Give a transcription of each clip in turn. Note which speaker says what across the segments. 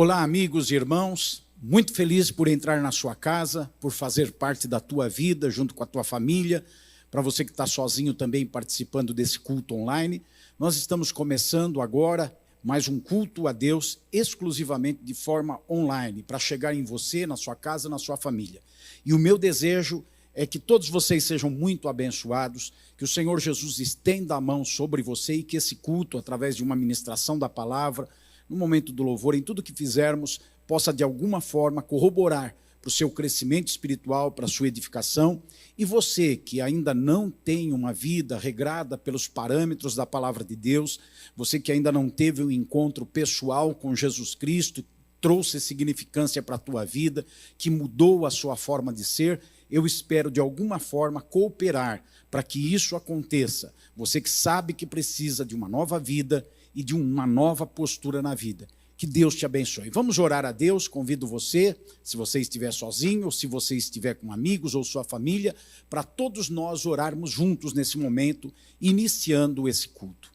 Speaker 1: Olá, amigos e irmãos, muito feliz por entrar na sua casa, por fazer parte da tua vida, junto com a tua família. Para você que está sozinho também participando desse culto online, nós estamos começando agora mais um culto a Deus exclusivamente de forma online, para chegar em você, na sua casa, na sua família. E o meu desejo é que todos vocês sejam muito abençoados, que o Senhor Jesus estenda a mão sobre você e que esse culto, através de uma ministração da palavra, no momento do louvor, em tudo que fizermos, possa de alguma forma corroborar para o seu crescimento espiritual, para a sua edificação. E você que ainda não tem uma vida regrada pelos parâmetros da palavra de Deus, você que ainda não teve um encontro pessoal com Jesus Cristo, trouxe significância para a tua vida, que mudou a sua forma de ser, eu espero de alguma forma cooperar para que isso aconteça. Você que sabe que precisa de uma nova vida e de uma nova postura na vida. Que Deus te abençoe. Vamos orar a Deus, convido você, se você estiver sozinho, ou se você estiver com amigos ou sua família, para todos nós orarmos juntos nesse momento, iniciando esse culto.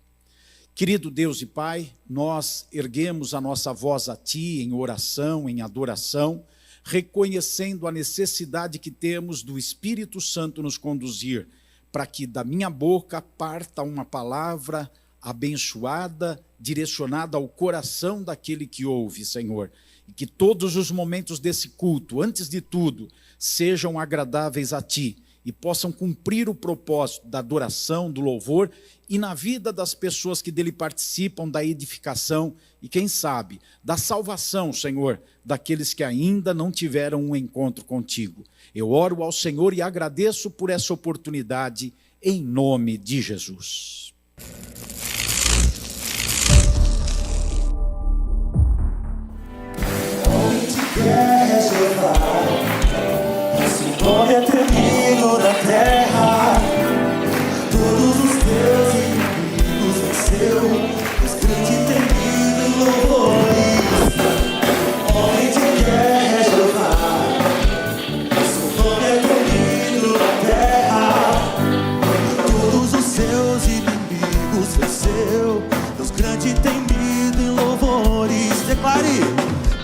Speaker 1: Querido Deus e Pai, nós erguemos a nossa voz a Ti em oração, em adoração, reconhecendo a necessidade que temos do Espírito Santo nos conduzir, para que da minha boca parta uma palavra abençoada, direcionada ao coração daquele que ouve, Senhor. E que todos os momentos desse culto, antes de tudo, sejam agradáveis a Ti e possam cumprir o propósito da adoração, do louvor e na vida das pessoas que dele participam, da edificação e, quem sabe, da salvação, Senhor, daqueles que ainda não tiveram um encontro contigo. Eu oro ao Senhor e agradeço por essa oportunidade, em nome de Jesus.
Speaker 2: É Jeová, seu nome é temido na terra, todos os teus inimigos venceu, pois grande e temido em louvores. Homem de guerra é Jeová, seu nome é temido na terra, todos os seus inimigos venceu, Deus grande e temido em louvores. Declare.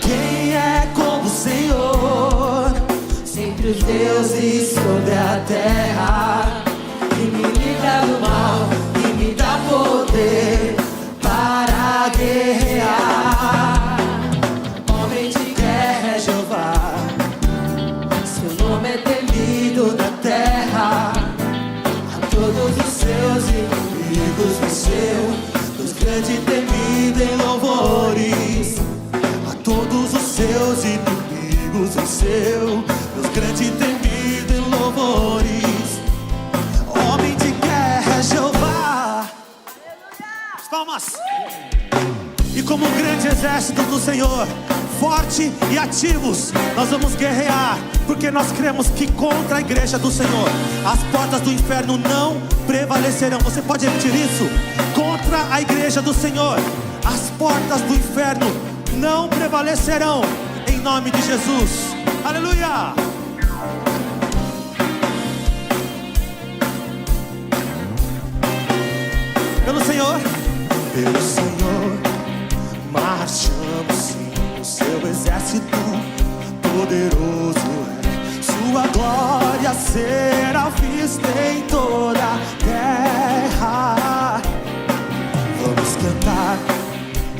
Speaker 2: Quem é como o Senhor, sempre os deuses sobre a terra, que me livra do mal, que me dá poder para guerrear. Homem de guerra é Jeová, seu nome é temido na terra, a todos os seus inimigos venceu, Deus grande e temido em louvores. Todos os seus inimigos venceu, Deus grande e temido em louvores. Homem de guerra é Jeová. Palmas. E como um grande exército do Senhor, forte e ativos, nós vamos guerrear, porque nós cremos que contra a igreja do Senhor as portas do inferno não prevalecerão. Você pode repetir isso? Contra a igreja do Senhor as portas do inferno não prevalecerão, em nome de Jesus. Aleluia! Pelo Senhor, marchamos sim, o seu exército poderoso é, sua glória será vista em toda a terra. Vamos cantar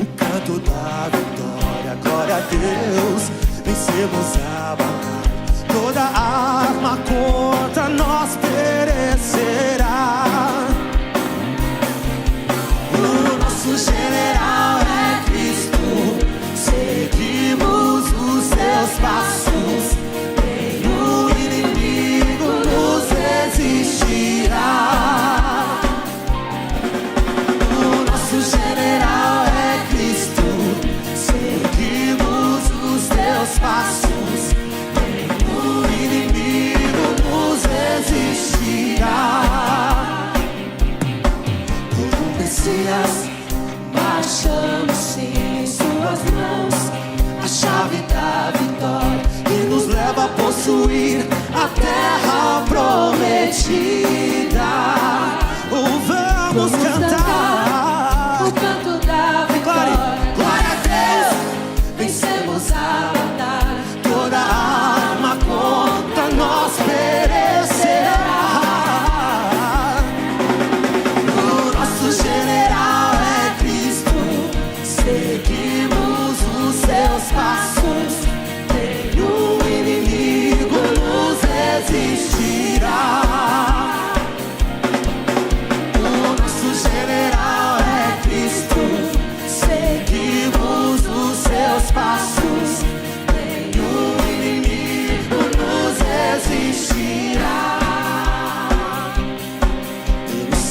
Speaker 2: o canto da vitória, glória a Deus, vencemos a batalha, toda arma contra nós perecerá. O nosso general é Cristo, seguimos os seus passos, nenhum inimigo nos resistirá. O nosso general é Cristo, seguimos os teus passos, nenhum inimigo nos resistirá. Como Messias, marchamos sim em suas mãos, a chave da vitória que nos leva a possuir a terra prometida. Vamos cantar
Speaker 3: o canto da vitória.
Speaker 2: Glória a Deus, vencemos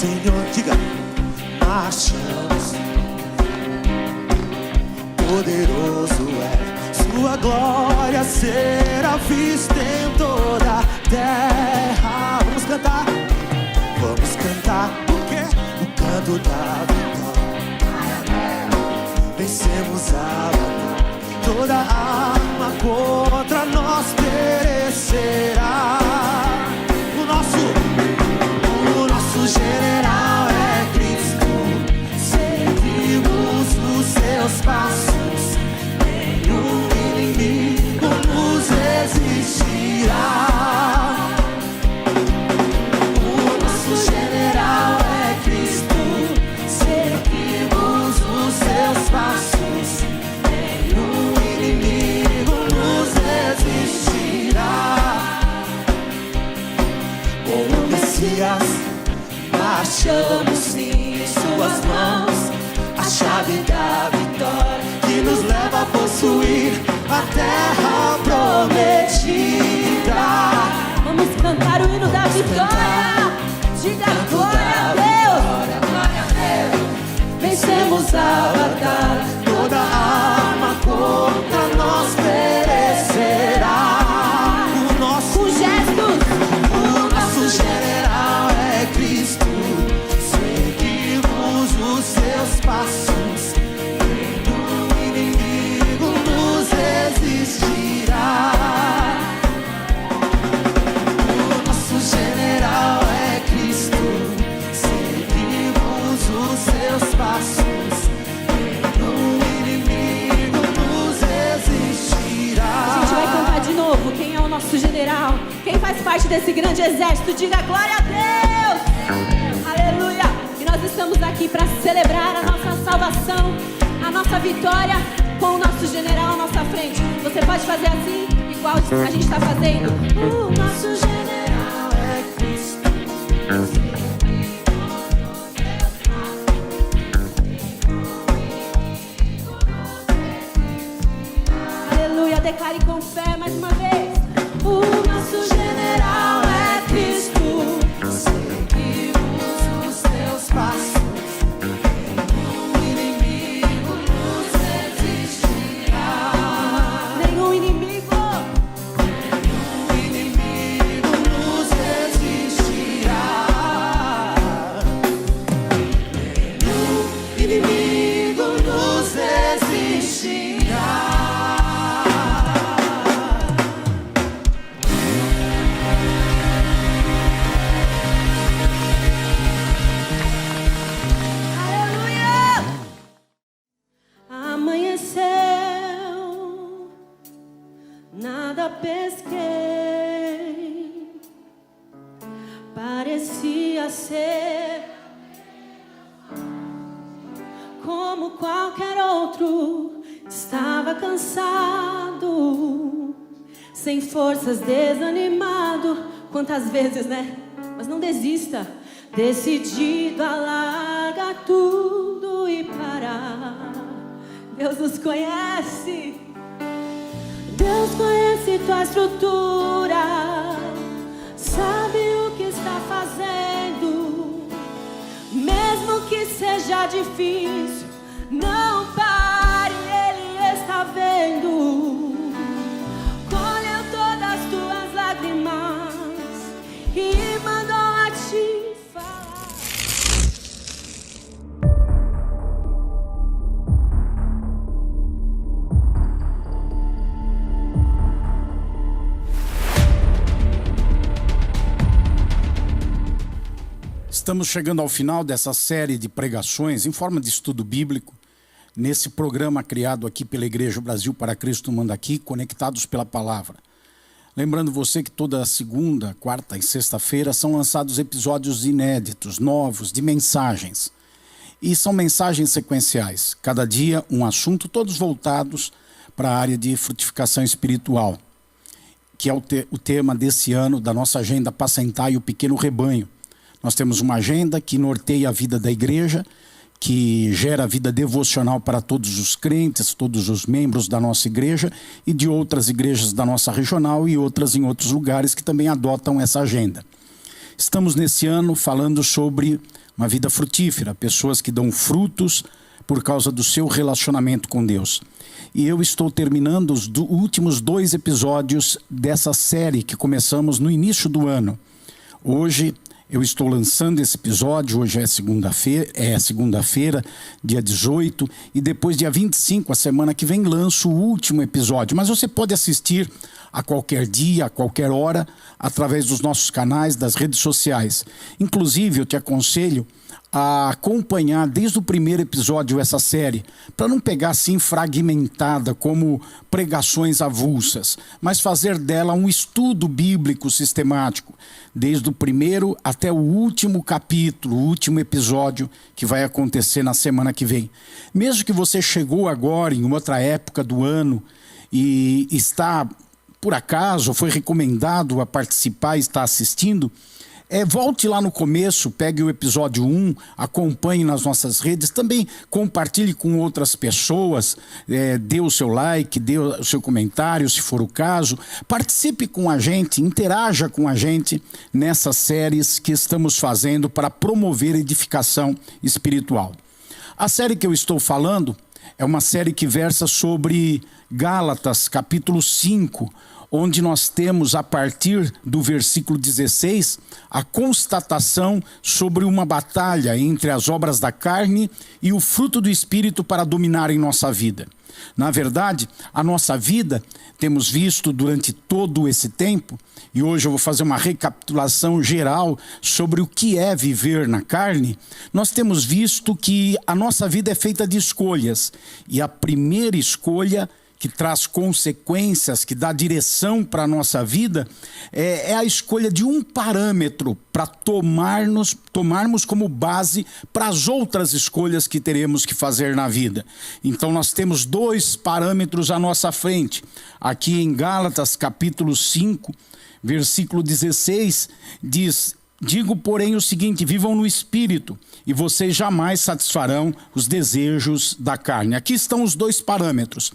Speaker 2: Senhor, diga, marchamos. Poderoso é, sua glória será vista em toda a terra. Vamos cantar, o quê? O canto da vitória. Vencemos a batalha, toda arma contra nós perecerá. O nosso general é Cristo, seguimos os seus passos, nenhum inimigo nos resistirá. O nosso general é Cristo, seguimos os seus passos, nenhum inimigo nos resistirá. Como Messias, marchamos em suas mãos, a chave da vitória que nos leva a possuir a terra prometida.
Speaker 3: Vamos cantar o hino da vitória. Diga glória a Deus.
Speaker 2: Vencemos a batalha, toda arma contra nós perecerá.
Speaker 3: Com gestos.
Speaker 2: O nosso general é Cristo, seguimos os seus passos, nenhum inimigo nos resistirá. O nosso general é Cristo, seguimos os seus passos, nenhum inimigo nos resistirá.
Speaker 3: A gente vai cantar de novo. Quem é o nosso general? Quem faz parte desse grande exército? Diga glória a Deus. Aleluia. E nós estamos aqui para celebrar a nossa salvação, a nossa vitória com o nosso general à nossa frente. Você pode fazer assim, igual a gente está fazendo. O nosso general é Cristo. Aleluia. Declare com fé mais uma vez. O nosso general é Cristo.
Speaker 2: Seguimos os seus passos, nenhum inimigo nos resistirá.
Speaker 3: Nenhum inimigo.
Speaker 2: Nenhum inimigo nos resistirá. Nenhum inimigo nos resistirá.
Speaker 3: Aleluia! Amanheceu, nada pesquei, parecia ser como qualquer outro. Estava cansado, sem forças, desanimado. Quantas vezes, né? Mas não desista. Decidido a largar tudo e parar. Deus nos conhece. Deus conhece tua estrutura, sabe o que está fazendo. Mesmo que seja difícil, não pare, Ele está vendo. Colheu todas as tuas lágrimas e mandou a te falar.
Speaker 1: Estamos chegando ao final dessa série de pregações em forma de estudo bíblico, nesse programa criado aqui pela Igreja Brasil para Cristo Manda Aqui, Conectados pela Palavra. Lembrando você que toda segunda, quarta e sexta-feira são lançados episódios inéditos, novos, de mensagens. E são mensagens sequenciais, cada dia um assunto, todos voltados para a área de frutificação espiritual, que é o tema desse ano da nossa agenda Apacentar o Pequeno Rebanho. Nós temos uma agenda que norteia a vida da igreja, que gera vida devocional para todos os crentes, todos os membros da nossa igreja e de outras igrejas da nossa regional e outras em outros lugares que também adotam essa agenda. Estamos nesse ano falando sobre uma vida frutífera, pessoas que dão frutos por causa do seu relacionamento com Deus. E eu estou terminando os últimos 2 episódios dessa série que começamos no início do ano. Hoje eu estou lançando esse episódio, hoje é segunda-feira, dia 18, e depois dia 25, a semana que vem, lanço o último episódio. Mas você pode assistir a qualquer dia, a qualquer hora, através dos nossos canais, das redes sociais. Inclusive, eu te aconselho a acompanhar desde o primeiro episódio essa série, para não pegar assim fragmentada como pregações avulsas, mas fazer dela um estudo bíblico sistemático, desde o primeiro até o último capítulo, o último episódio que vai acontecer na semana que vem. Mesmo que você chegou agora em outra época do ano e está, por acaso, foi recomendado a participar e está assistindo, volte lá no começo, pegue o episódio 1, acompanhe nas nossas redes, também compartilhe com outras pessoas, dê o seu like, dê o seu comentário, se for o caso. Participe com a gente, interaja com a gente nessas séries que estamos fazendo para promover edificação espiritual. A série que eu estou falando é uma série que versa sobre Gálatas, capítulo 5, onde nós temos, a partir do versículo 16, a constatação sobre uma batalha entre as obras da carne e o fruto do Espírito para dominarem nossa vida. Na verdade, a nossa vida, temos visto durante todo esse tempo, e hoje eu vou fazer uma recapitulação geral sobre o que é viver na carne. Nós temos visto que a nossa vida é feita de escolhas, e a primeira escolha que traz consequências, que dá direção para a nossa vida, é a escolha de um parâmetro para tomarmos como base para as outras escolhas que teremos que fazer na vida. Então nós temos 2 parâmetros à nossa frente. Aqui em Gálatas, capítulo 5, versículo 16, diz: digo, porém, o seguinte: vivam no Espírito, e vocês jamais satisfarão os desejos da carne. Aqui estão os 2 parâmetros.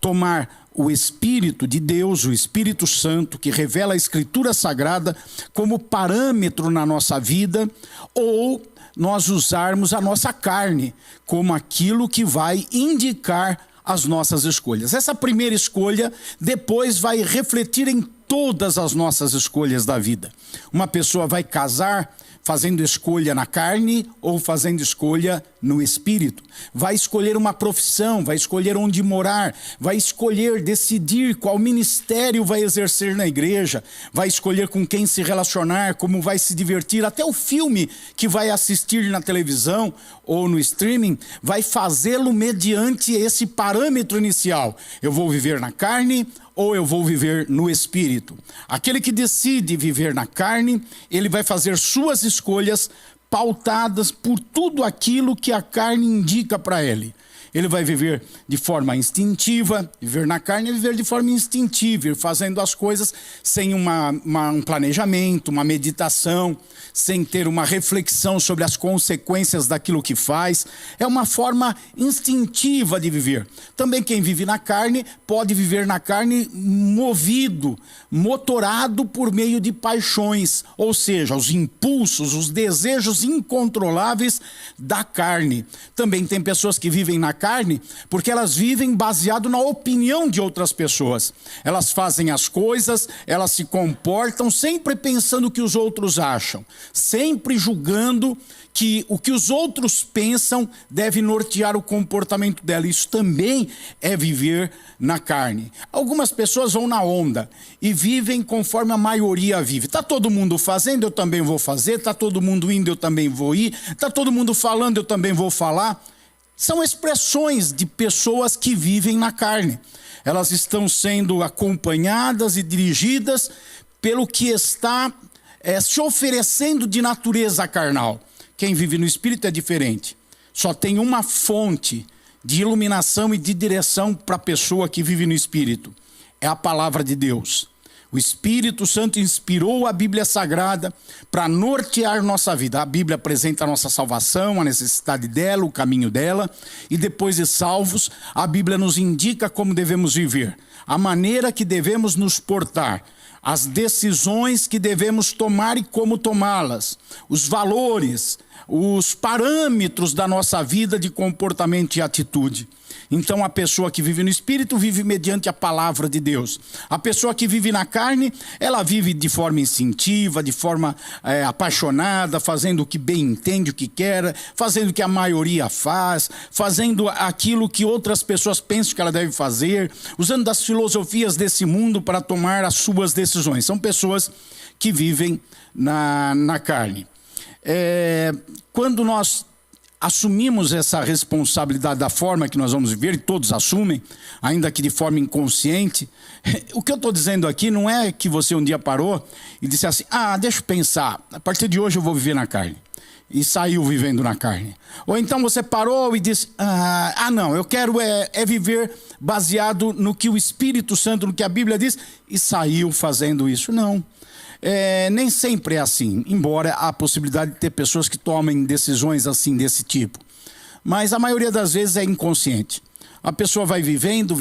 Speaker 1: Tomar o Espírito de Deus, o Espírito Santo, que revela a Escritura Sagrada, como parâmetro na nossa vida, ou nós usarmos a nossa carne como aquilo que vai indicar as nossas escolhas. Essa primeira escolha depois vai refletir em todas as nossas escolhas da vida. Uma pessoa vai casar fazendo escolha na carne ou fazendo escolha no espírito. Vai escolher uma profissão, vai escolher onde morar, vai escolher, decidir qual ministério vai exercer na igreja, vai escolher com quem se relacionar, como vai se divertir, até o filme que vai assistir na televisão ou no streaming, vai fazê-lo mediante esse parâmetro inicial. Eu vou viver na carne ou eu vou viver no espírito. Aquele que decide viver na carne, ele vai fazer suas escolhas pautadas por tudo aquilo que a carne indica para ele. Ele vai viver de forma instintiva. Viver na carne é viver de forma instintiva, ir fazendo as coisas sem um planejamento, uma meditação, sem ter uma reflexão sobre as consequências daquilo que faz. É uma forma instintiva de viver. Também quem vive na carne pode viver na carne motorado por meio de paixões, ou seja, os impulsos, os desejos incontroláveis da carne. Também tem pessoas que vivem na carne porque elas vivem baseado na opinião de outras pessoas. Elas fazem as coisas, elas se comportam sempre pensando o que os outros acham, sempre julgando que o que os outros pensam deve nortear o comportamento dela. Isso também é viver na carne. Algumas pessoas vão na onda e vivem conforme a maioria vive. Está todo mundo fazendo, eu também vou fazer. Está todo mundo indo, eu também vou ir. Está todo mundo falando, eu também vou falar. São expressões de pessoas que vivem na carne. Elas estão sendo acompanhadas e dirigidas pelo que está se oferecendo de natureza carnal. Quem vive no Espírito é diferente. Só tem uma fonte de iluminação e de direção para a pessoa que vive no Espírito. É a palavra de Deus. O Espírito Santo inspirou a Bíblia Sagrada para nortear nossa vida. A Bíblia apresenta a nossa salvação, a necessidade dela, o caminho dela. E depois de salvos, a Bíblia nos indica como devemos viver. A maneira que devemos nos portar. as decisões que devemos tomar e como tomá-las, os valores, os parâmetros da nossa vida de comportamento e atitude. Então a pessoa que vive no Espírito vive mediante a palavra de Deus. A pessoa que vive na carne, ela vive de forma instintiva, de forma apaixonada, fazendo o que bem entende, o que quer, fazendo o que a maioria faz, fazendo aquilo que outras pessoas pensam que ela deve fazer, usando das filosofias desse mundo para tomar as suas decisões. São pessoas que vivem na carne. Quando nós assumimos essa responsabilidade da forma que nós vamos viver, e todos assumem, ainda que de forma inconsciente, o que eu estou dizendo aqui não é que você um dia parou e disse assim, deixa eu pensar, a partir de hoje eu vou viver na carne, e saiu vivendo na carne. Ou então você parou e disse, não, eu quero viver baseado no que o Espírito Santo, no que a Bíblia diz, e saiu fazendo isso. Não. Nem sempre é assim, embora há a possibilidade de ter pessoas que tomem decisões assim desse tipo. Mas a maioria das vezes é inconsciente. A pessoa vai vivendo,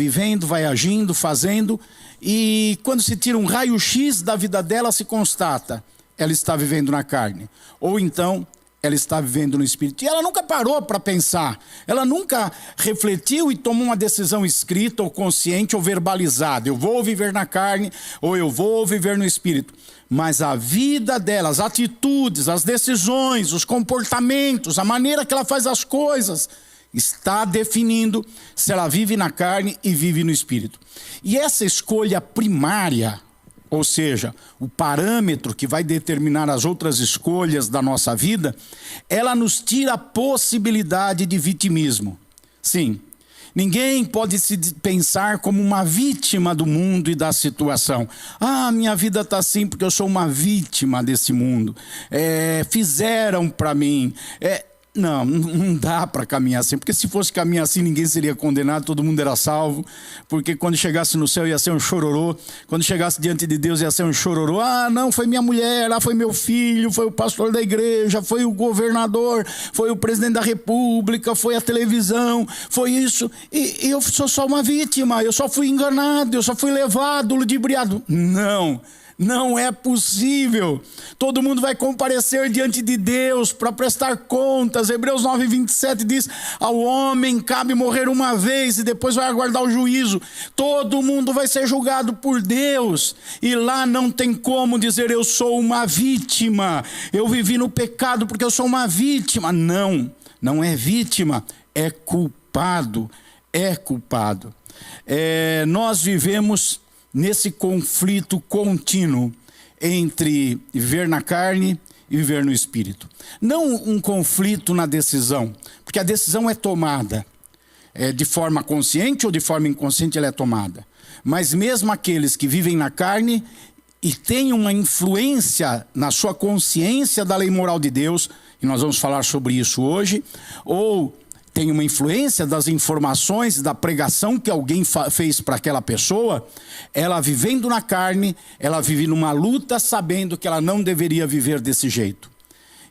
Speaker 1: vai agindo, fazendo, e quando se tira um raio-x da vida dela, se constata, ela está vivendo na carne. Ou então, ela está vivendo no Espírito. E ela nunca parou para pensar, ela nunca refletiu e tomou uma decisão escrita ou consciente ou verbalizada. Eu vou viver na carne ou eu vou viver no Espírito. Mas a vida dela, as atitudes, as decisões, os comportamentos, a maneira que ela faz as coisas, está definindo se ela vive na carne e vive no Espírito. E essa escolha primária, ou seja, o parâmetro que vai determinar as outras escolhas da nossa vida, ela nos tira a possibilidade de vitimismo. Sim, ninguém pode se pensar como uma vítima do mundo e da situação. Minha vida está assim porque eu sou uma vítima desse mundo. Fizeram para mim. Não dá para caminhar assim, porque se fosse caminhar assim ninguém seria condenado, todo mundo era salvo, porque quando chegasse no céu ia ser um chororô, quando chegasse diante de Deus ia ser um chororô, não, foi minha mulher, foi meu filho, foi o pastor da igreja, foi o governador, foi o presidente da república, foi a televisão, foi isso, e eu sou só uma vítima, eu só fui enganado, eu só fui levado, ludibriado. Não é possível. Todo mundo vai comparecer diante de Deus para prestar contas. Hebreus 9:27 diz, ao homem cabe morrer uma vez e depois vai aguardar o juízo. Todo mundo vai ser julgado por Deus. E lá não tem como dizer eu sou uma vítima. Eu vivi no pecado porque eu sou uma vítima. Não é vítima, é culpado. Nós vivemos nesse conflito contínuo entre viver na carne e viver no Espírito. Não um conflito na decisão, porque a decisão é tomada de forma consciente ou de forma inconsciente, ela é tomada. Mas mesmo aqueles que vivem na carne e têm uma influência na sua consciência da lei moral de Deus, e nós vamos falar sobre isso hoje, ou tem uma influência das informações, da pregação que alguém fez para aquela pessoa, ela vivendo na carne, ela vive numa luta sabendo que ela não deveria viver desse jeito.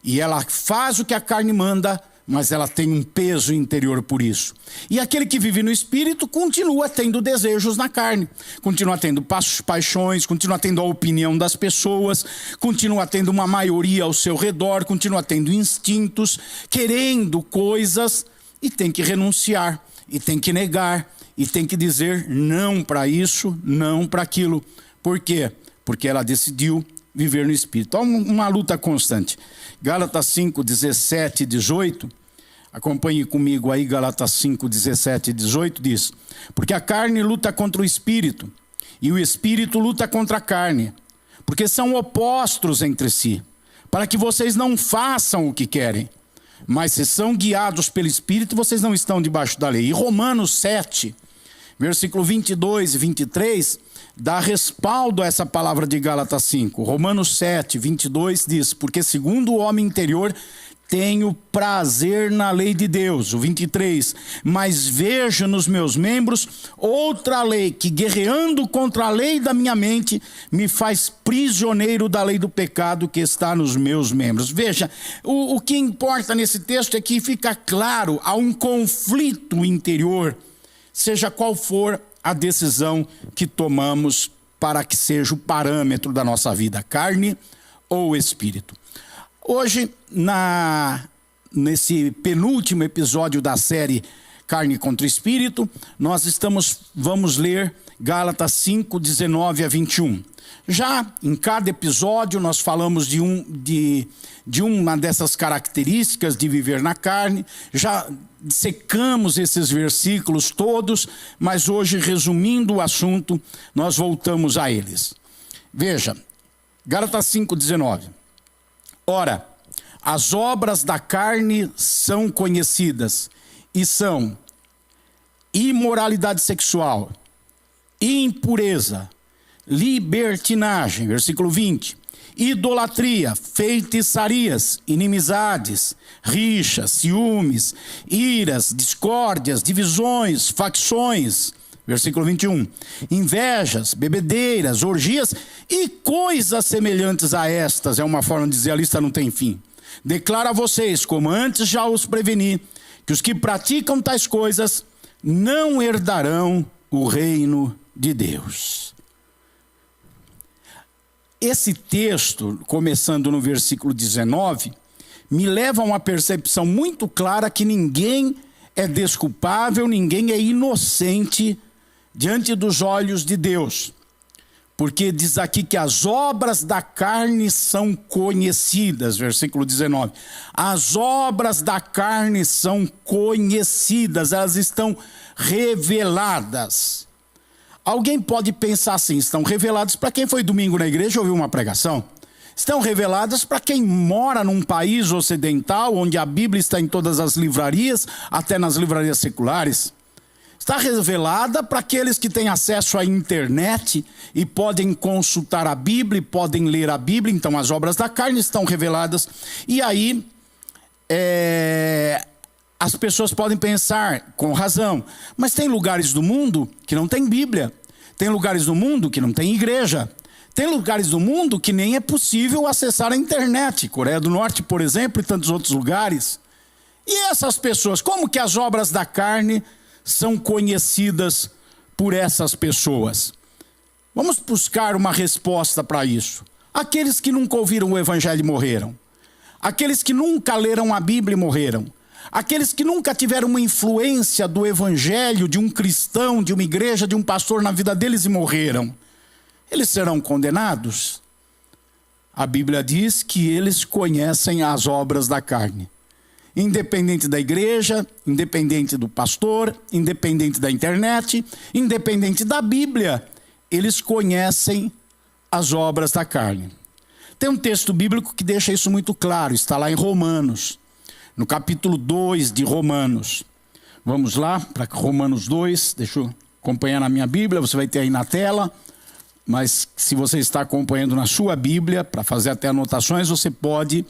Speaker 1: E ela faz o que a carne manda, mas ela tem um peso interior por isso. E aquele que vive no Espírito continua tendo desejos na carne, continua tendo paixões, continua tendo a opinião das pessoas, continua tendo uma maioria ao seu redor, continua tendo instintos, querendo coisas, e tem que renunciar, e tem que negar, e tem que dizer não para isso, não para aquilo. Por quê? Porque ela decidiu viver no Espírito. Então, uma luta constante. Gálatas 5, 17 e 18, acompanhe comigo aí, Gálatas 5, 17 e 18 diz, porque a carne luta contra o Espírito, e o Espírito luta contra a carne, porque são opostos entre si, para que vocês não façam o que querem. Mas se são guiados pelo Espírito, vocês não estão debaixo da lei. E Romanos 7, versículo 22 e 23, dá respaldo a essa palavra de Gálatas 5. Romanos 7, 22 diz, porque segundo o homem interior, tenho prazer na lei de Deus. O 23, mas vejo nos meus membros outra lei que guerreando contra a lei da minha mente me faz prisioneiro da lei do pecado que está nos meus membros. Veja, o que importa nesse texto é que fica claro, há um conflito interior, seja qual for a decisão que tomamos para que seja o parâmetro da nossa vida, carne ou espírito. Hoje, nesse penúltimo episódio da série Carne contra Espírito, vamos ler Gálatas 5, 19 a 21. Já em cada episódio nós falamos de uma dessas características de viver na carne, já dissecamos esses versículos todos, mas hoje, resumindo o assunto, nós voltamos a eles. Veja, Gálatas 5, 19. Ora, as obras da carne são conhecidas e são imoralidade sexual, impureza, libertinagem, versículo 20, idolatria, feitiçarias, inimizades, rixas, ciúmes, iras, discórdias, divisões, facções, versículo 21, invejas, bebedeiras, orgias e coisas semelhantes a estas. É uma forma de dizer: a lista não tem fim. Declaro a vocês, como antes já os preveni, que os que praticam tais coisas não herdarão o reino de Deus. Esse texto, começando no versículo 19, me leva a uma percepção muito clara que ninguém é desculpável, ninguém é inocente diante dos olhos de Deus. Porque diz aqui que as obras da carne são conhecidas, versículo 19. As obras da carne são conhecidas, elas estão reveladas. Alguém pode pensar assim: estão reveladas para quem foi domingo na igreja e ouviu uma pregação? Estão reveladas para quem mora num país ocidental, onde a Bíblia está em todas as livrarias, até nas livrarias seculares? Está revelada para aqueles que têm acesso à internet e podem consultar a Bíblia e podem ler a Bíblia. Então as obras da carne estão reveladas. E aí as pessoas podem pensar, com razão, mas tem lugares do mundo que não tem Bíblia. Tem lugares do mundo que não tem igreja. Tem lugares do mundo que nem é possível acessar a internet. Coreia do Norte, por exemplo, e tantos outros lugares. E essas pessoas, como que as obras da carne são conhecidas por essas pessoas? Vamos buscar uma resposta para isso. Aqueles que nunca ouviram o Evangelho morreram. Aqueles que nunca leram a Bíblia morreram. Aqueles que nunca tiveram uma influência do Evangelho, de um cristão, de uma igreja, de um pastor na vida deles e morreram. Eles serão condenados? A Bíblia diz que eles conhecem as obras da carne. Independente da igreja, independente do pastor, independente da internet, independente da Bíblia, eles conhecem as obras da carne. Tem um texto bíblico que deixa isso muito claro, está lá em Romanos, no capítulo 2 de Romanos. Vamos lá para Romanos 2, deixa eu acompanhar na minha Bíblia, você vai ter aí na tela, mas se você está acompanhando na sua Bíblia, para fazer até anotações, você pode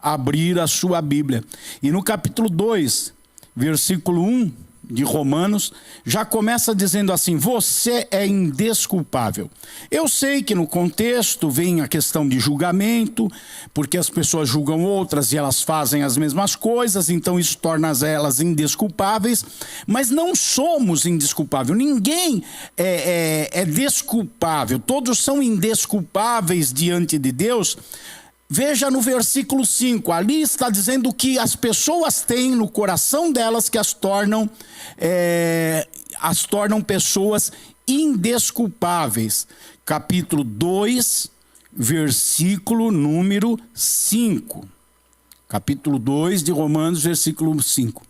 Speaker 1: abrir a sua Bíblia. E no capítulo 2, versículo 1 de Romanos, já começa dizendo assim: você é indesculpável. Eu sei que no contexto vem a questão de julgamento, porque as pessoas julgam outras e elas fazem as mesmas coisas, então isso torna elas indesculpáveis, mas não somos indesculpáveis. Ninguém é desculpável, todos são indesculpáveis diante de Deus. Veja no versículo 5, ali está dizendo que as pessoas têm no coração delas que as tornam pessoas indesculpáveis. Capítulo 2, versículo número 5. Capítulo 2 de Romanos, versículo 5.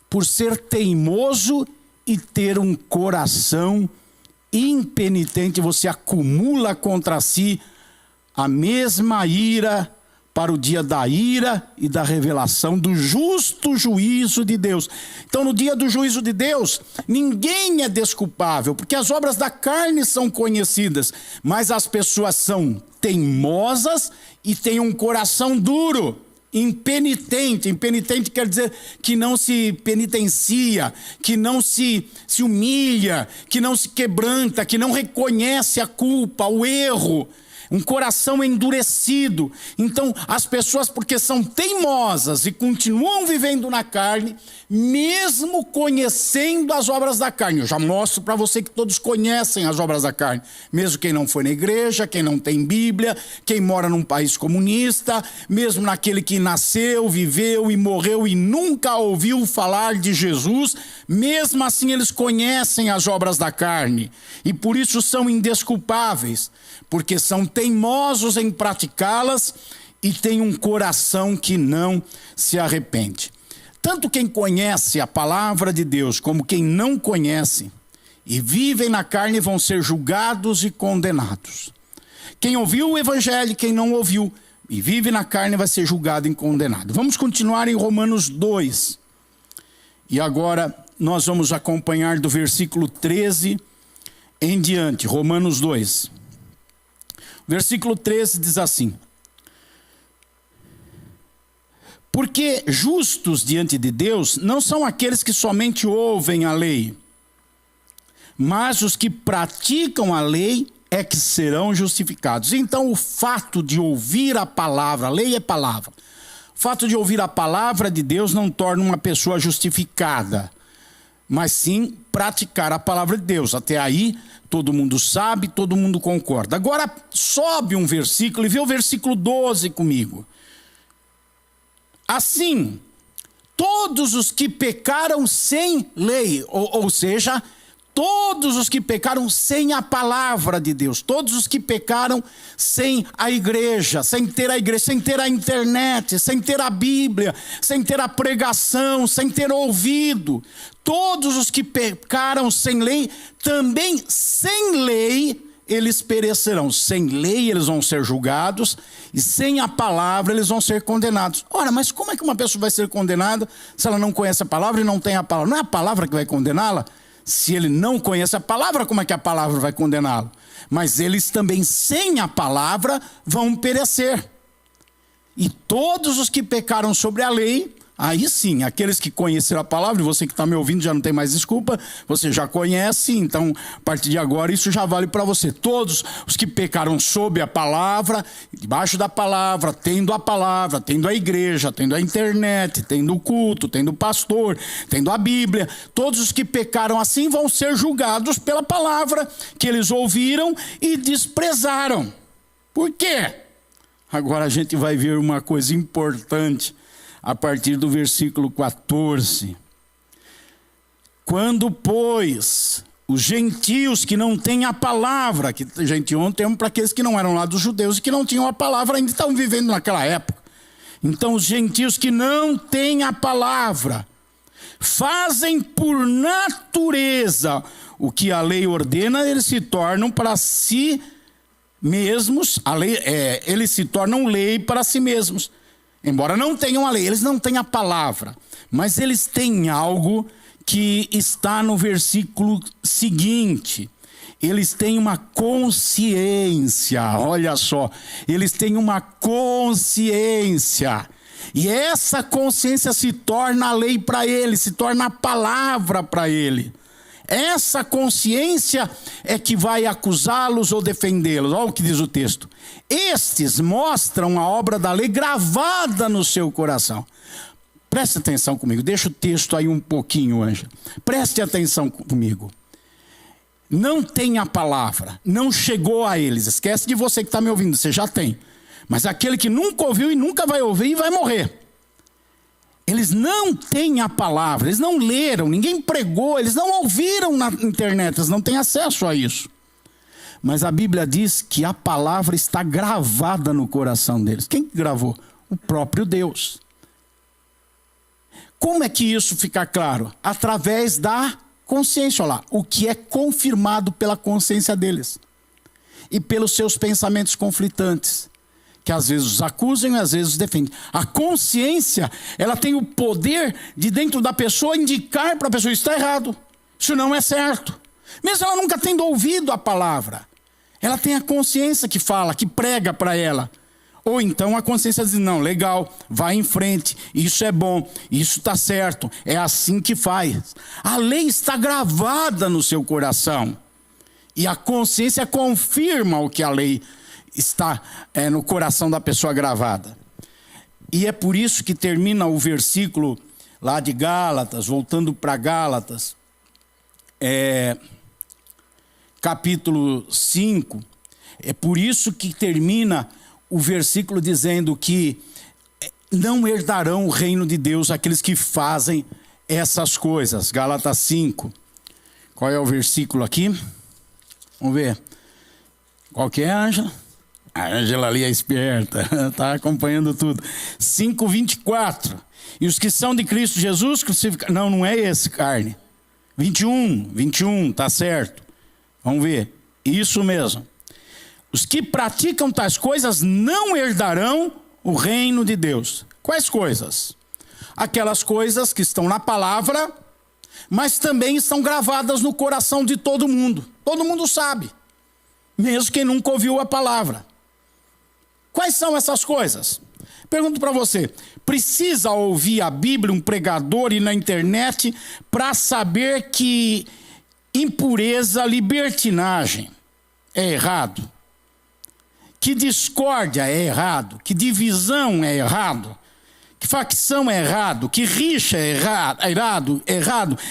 Speaker 1: Por ser teimoso e ter um coração impenitente, você acumula contra si a mesma ira para o dia da ira e da revelação do justo juízo de Deus. Então, no dia do juízo de Deus, ninguém é desculpável, porque as obras da carne são conhecidas, mas as pessoas são teimosas e têm um coração duro, impenitente. Impenitente quer dizer que não se penitencia, que não se humilha, que não se quebranta, que não reconhece a culpa, o erro. um coração endurecido. Então, as pessoas, porque são teimosas e continuam vivendo na carne, mesmo conhecendo as obras da carne. Eu já mostro para você que todos conhecem as obras da carne, mesmo quem não foi na igreja, quem não tem Bíblia, quem mora num país comunista, mesmo naquele que nasceu, viveu e morreu e nunca ouviu falar de Jesus, mesmo assim eles conhecem as obras da carne e por isso são indesculpáveis, porque são teimosos em praticá-las e têm um coração que não se arrepende. Tanto quem conhece a palavra de Deus como quem não conhece e vivem na carne vão ser julgados e condenados. Quem ouviu o evangelho e quem não ouviu e vive na carne vai ser julgado e condenado. Vamos continuar em Romanos 2. E agora nós vamos acompanhar do versículo 13 em diante. Romanos 2. Versículo 13 diz assim: porque justos diante de Deus não são aqueles que somente ouvem a lei, mas os que praticam a lei é que serão justificados. Então o fato de ouvir a palavra, a lei é palavra, o fato de ouvir a palavra de Deus não torna uma pessoa justificada, mas sim praticar a palavra de Deus. Até aí todo mundo sabe, todo mundo concorda. Agora sobe um versículo e vê o versículo 12 comigo. Assim, todos os que pecaram sem lei, ou seja, todos os que pecaram sem a palavra de Deus, todos os que pecaram sem a igreja, sem ter a internet, sem ter a Bíblia, sem ter a pregação, sem ter ouvido, todos os que pecaram sem lei, também sem lei, eles perecerão. Sem lei eles vão ser julgados e sem a palavra eles vão ser condenados. Ora, mas como é que uma pessoa vai ser condenada se ela não conhece a palavra e não tem a palavra? Não é a palavra que vai condená-la? Se ele não conhece a palavra, como é que a palavra vai condená-lo? Mas eles também sem a palavra vão perecer. E todos os que pecaram sobre a lei, aí sim, aqueles que conheceram a palavra, e você que está me ouvindo já não tem mais desculpa, você já conhece, então a partir de agora isso já vale para você. Todos os que pecaram sob a palavra, debaixo da palavra, tendo a igreja, tendo a internet, tendo o culto, tendo o pastor, tendo a Bíblia, todos os que pecaram assim vão ser julgados pela palavra que eles ouviram e desprezaram. Por quê? Agora a gente vai ver uma coisa importante a partir do versículo 14. Quando, pois, os gentios que não têm a palavra, que gentio é um termo para aqueles que não eram lá dos judeus e que não tinham a palavra, ainda estavam vivendo naquela época. Então os gentios que não têm a palavra fazem por natureza o que a lei ordena, eles se tornam para si mesmos, eles se tornam lei para si mesmos. Embora não tenham a lei, eles não têm a palavra, mas eles têm algo que está no versículo seguinte. Eles têm uma consciência, olha só, eles têm uma consciência. E essa consciência se torna a lei para ele, se torna a palavra para ele. Essa consciência é que vai acusá-los ou defendê-los. Olha o que diz o texto. Estes mostram a obra da lei gravada no seu coração. Preste atenção comigo. Deixa o texto aí um pouquinho, Ângela. Preste atenção comigo. Não tem a palavra. Não chegou a eles. Esquece de você que está me ouvindo. Você já tem. Mas aquele que nunca ouviu e nunca vai ouvir e vai morrer. Eles não têm a palavra, eles não leram, ninguém pregou, eles não ouviram na internet, eles não têm acesso a isso. Mas a Bíblia diz que a palavra está gravada no coração deles. Quem gravou? O próprio Deus. Como é que isso fica claro? Através da consciência, olha lá, o que é confirmado pela consciência deles. E pelos seus pensamentos conflitantes. Que às vezes os acusam e às vezes os defendem. A consciência, ela tem o poder de dentro da pessoa indicar para a pessoa: isso está errado, isso não é certo. Mesmo ela nunca tendo ouvido a palavra, ela tem a consciência que fala, que prega para ela. Ou então a consciência diz: não, legal, vai em frente, isso é bom, isso está certo, é assim que faz. A lei está gravada no seu coração. E a consciência confirma o que a lei está no coração da pessoa gravada. E é por isso que termina o versículo lá de Gálatas, voltando para Gálatas, capítulo 5, é por isso que termina o versículo dizendo que não herdarão o reino de Deus aqueles que fazem essas coisas. Gálatas 5. Qual é o versículo aqui? Vamos ver. Qual que é, Ângela? A Ângela ali é esperta, está acompanhando tudo. 5:24. E os que são de Cristo Jesus crucificaram. Não é esse, carne. 21, tá certo. Vamos ver. Isso mesmo. Os que praticam tais coisas não herdarão o reino de Deus. Quais coisas? Aquelas coisas que estão na palavra, mas também estão gravadas no coração de todo mundo. Todo mundo sabe, mesmo quem nunca ouviu a palavra. Quais são essas coisas? Pergunto para você, precisa ouvir a Bíblia, um pregador, e na internet, para saber que impureza, libertinagem é errado? Que discórdia é errado? Que divisão é errado? Que facção é errado? Que rixa é errado?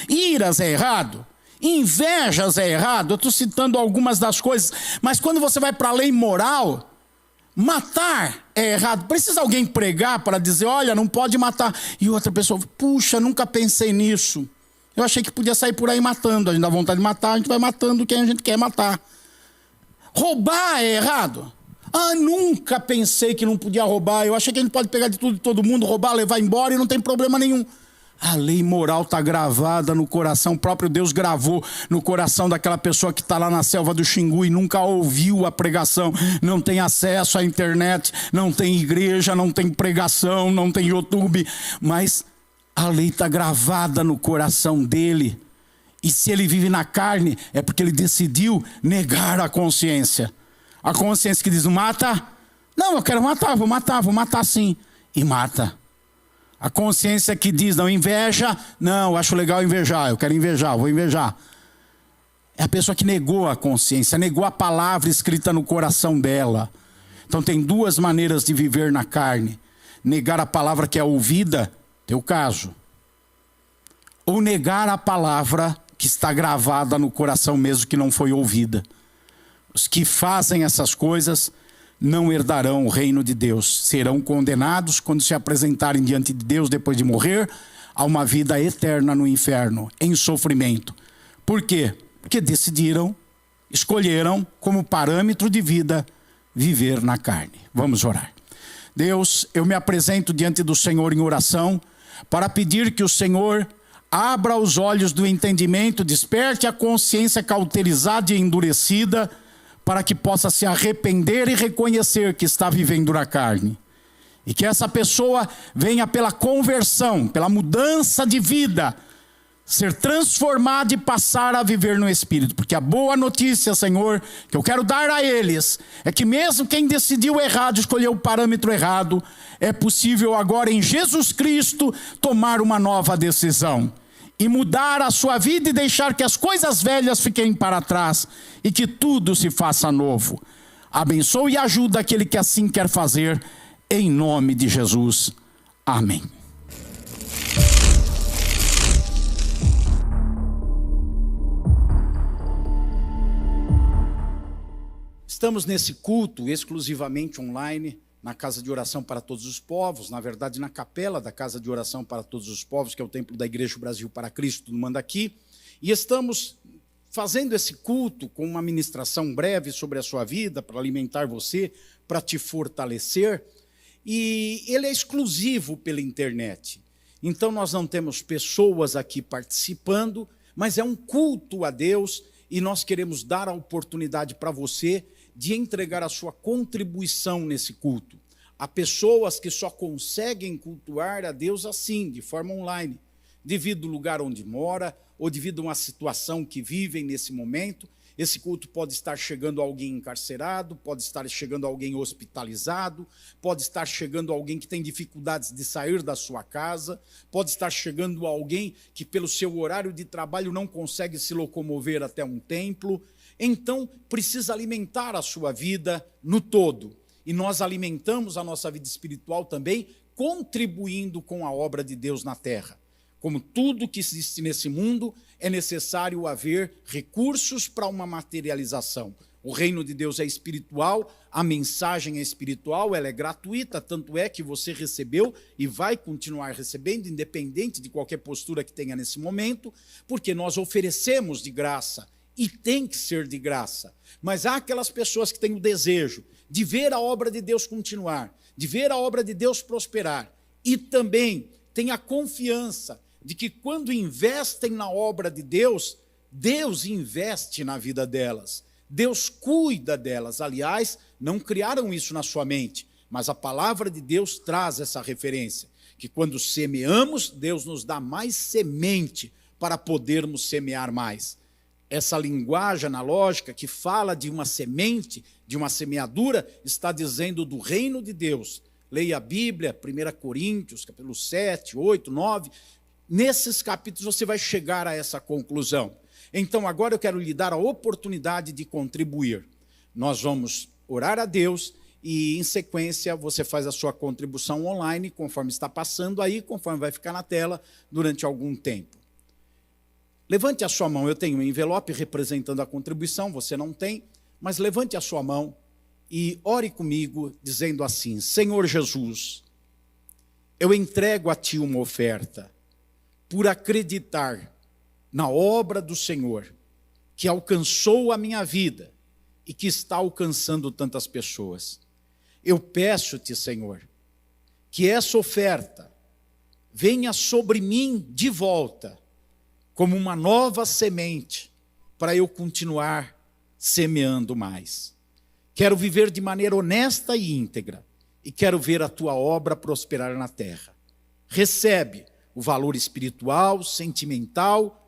Speaker 1: Iras é errado? Invejas é errado? Eu estou citando algumas das coisas, mas quando você vai para a lei moral, matar é errado. Precisa alguém pregar para dizer, olha, não pode matar. E outra pessoa, puxa, nunca pensei nisso. Eu achei que podia sair por aí matando. A gente dá vontade de matar, a gente vai matando quem a gente quer matar. Roubar é errado? Ah, nunca pensei que não podia roubar. Eu achei que a gente pode pegar de tudo de todo mundo, roubar, levar embora e não tem problema nenhum. A lei moral está gravada no coração. O próprio Deus gravou no coração daquela pessoa que está lá na selva do Xingu e nunca ouviu a pregação. Não tem acesso à internet, não tem igreja, não tem pregação, não tem YouTube. Mas a lei está gravada no coração dele. E se ele vive na carne, é porque ele decidiu negar a consciência. A consciência que diz, mata. Não, eu quero matar, vou matar sim. E mata. A consciência que diz, não, inveja. Não, eu acho legal invejar, eu quero invejar, vou invejar. É a pessoa que negou a consciência, negou a palavra escrita no coração dela. Então tem duas maneiras de viver na carne. Negar a palavra que é ouvida, teu caso. Ou negar a palavra que está gravada no coração mesmo que não foi ouvida. Os que fazem essas coisas não herdarão o reino de Deus. Serão condenados quando se apresentarem diante de Deus depois de morrer a uma vida eterna no inferno, em sofrimento. Por quê? Porque decidiram, escolheram como parâmetro de vida viver na carne. Vamos orar. Deus, eu me apresento diante do Senhor em oração para pedir que o Senhor abra os olhos do entendimento, desperte a consciência cauterizada e endurecida, para que possa se arrepender e reconhecer que está vivendo na carne. E que essa pessoa venha pela conversão, pela mudança de vida, ser transformada e passar a viver no Espírito. Porque a boa notícia, Senhor, que eu quero dar a eles, é que mesmo quem decidiu errado, escolheu o parâmetro errado, é possível agora em Jesus Cristo tomar uma nova decisão. E mudar a sua vida e deixar que as coisas velhas fiquem para trás e que tudo se faça novo. Abençoe e ajuda aquele que assim quer fazer, em nome de Jesus. Amém. Estamos nesse culto exclusivamente online, na Casa de Oração para Todos os Povos, na verdade na capela da Casa de Oração para Todos os Povos, que é o templo da Igreja Brasil para Cristo, no Mandaqui, e estamos fazendo esse culto com uma ministração breve sobre a sua vida, para alimentar você, para te fortalecer, e ele é exclusivo pela internet. Então nós não temos pessoas aqui participando, mas é um culto a Deus, e nós queremos dar a oportunidade para você de entregar a sua contribuição nesse culto. Há pessoas que só conseguem cultuar a Deus assim, de forma online, devido ao lugar onde mora, ou devido a uma situação que vivem nesse momento. Esse culto pode estar chegando alguém encarcerado, pode estar chegando alguém hospitalizado, pode estar chegando alguém que tem dificuldades de sair da sua casa, pode estar chegando alguém que pelo seu horário de trabalho não consegue se locomover até um templo. então precisa alimentar a sua vida no todo. E nós alimentamos a nossa vida espiritual também, contribuindo com a obra de Deus na terra. Como tudo que existe nesse mundo, é necessário haver recursos para uma materialização. O reino de Deus é espiritual, a mensagem é espiritual, ela é gratuita, tanto é que você recebeu e vai continuar recebendo, independente de qualquer postura que tenha nesse momento, porque nós oferecemos de graça, e tem que ser de graça. Mas há aquelas pessoas que têm o desejo de ver a obra de Deus continuar, de ver a obra de Deus prosperar, e também têm a confiança de que quando investem na obra de Deus, Deus investe na vida delas. Deus cuida delas. Aliás, não criaram isso na sua mente, mas a palavra de Deus traz essa referência, que quando semeamos, Deus nos dá mais semente para podermos semear mais. Essa linguagem analógica que fala de uma semente, de uma semeadura, está dizendo do reino de Deus. Leia a Bíblia, 1 Coríntios, capítulo 7, 8, 9. Nesses capítulos você vai chegar a essa conclusão. Então, agora eu quero lhe dar a oportunidade de contribuir. Nós vamos orar a Deus e, em sequência, você faz a sua contribuição online, conforme está passando aí, conforme vai ficar na tela, durante algum tempo. Levante a sua mão. Eu tenho um envelope representando a contribuição, você não tem, mas levante a sua mão e ore comigo, dizendo assim: Senhor Jesus, eu entrego a Ti uma oferta, por acreditar na obra do Senhor, que alcançou a minha vida e que está alcançando tantas pessoas. Eu peço-te, Senhor, que essa oferta venha sobre mim de volta, como uma nova semente, para eu continuar semeando mais. Quero viver de maneira honesta e íntegra, e quero ver a tua obra prosperar na terra. Recebe o valor espiritual, sentimental,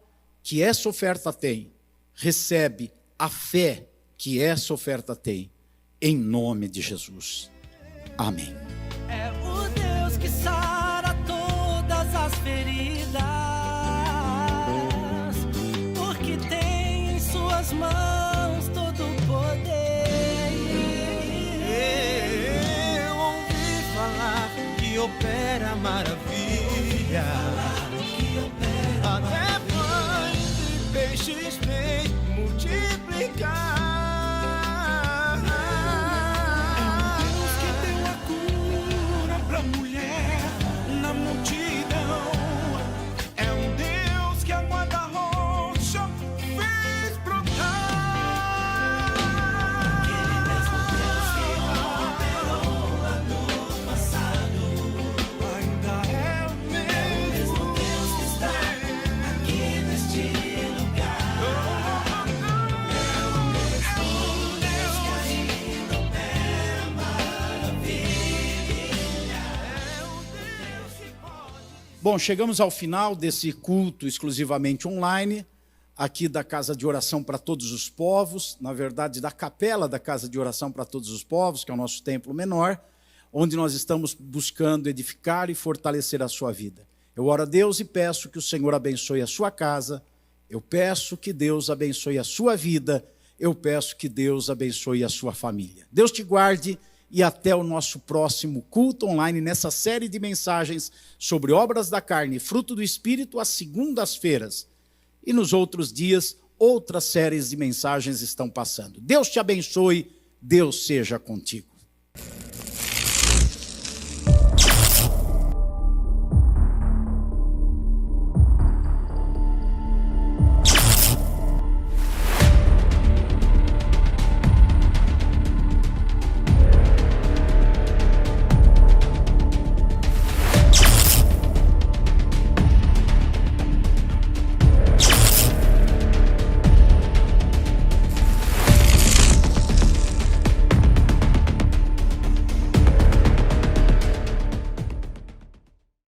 Speaker 1: que essa oferta tem. Recebe a fé que essa oferta tem, em nome de Jesus. Amém.
Speaker 2: É o Deus que sara todas as feridas, porque tem em suas mãos todo o poder. Eu ouvi falar que opera maravilha, até peixes fez multiplicar. É um Deus que deu a cura pra mulher na multidão. É um Deus que a guarda-rocha fez brotar. Aquele mesmo Deus que operou lá no passado ainda é o mesmo Deus que está aqui neste
Speaker 1: Bom, chegamos ao final desse culto exclusivamente online, aqui da Casa de Oração para Todos os Povos, na verdade da Capela da Casa de Oração para Todos os Povos, que é o nosso templo menor, onde nós estamos buscando edificar e fortalecer a sua vida. Eu oro a Deus e peço que o Senhor abençoe a sua casa, eu peço que Deus abençoe a sua vida, eu peço que Deus abençoe a sua família. Deus te guarde. E até o nosso próximo culto online, nessa série de mensagens sobre obras da carne e fruto do Espírito, às segundas-feiras. E nos outros dias, outras séries de mensagens estão passando. Deus te abençoe, Deus seja contigo.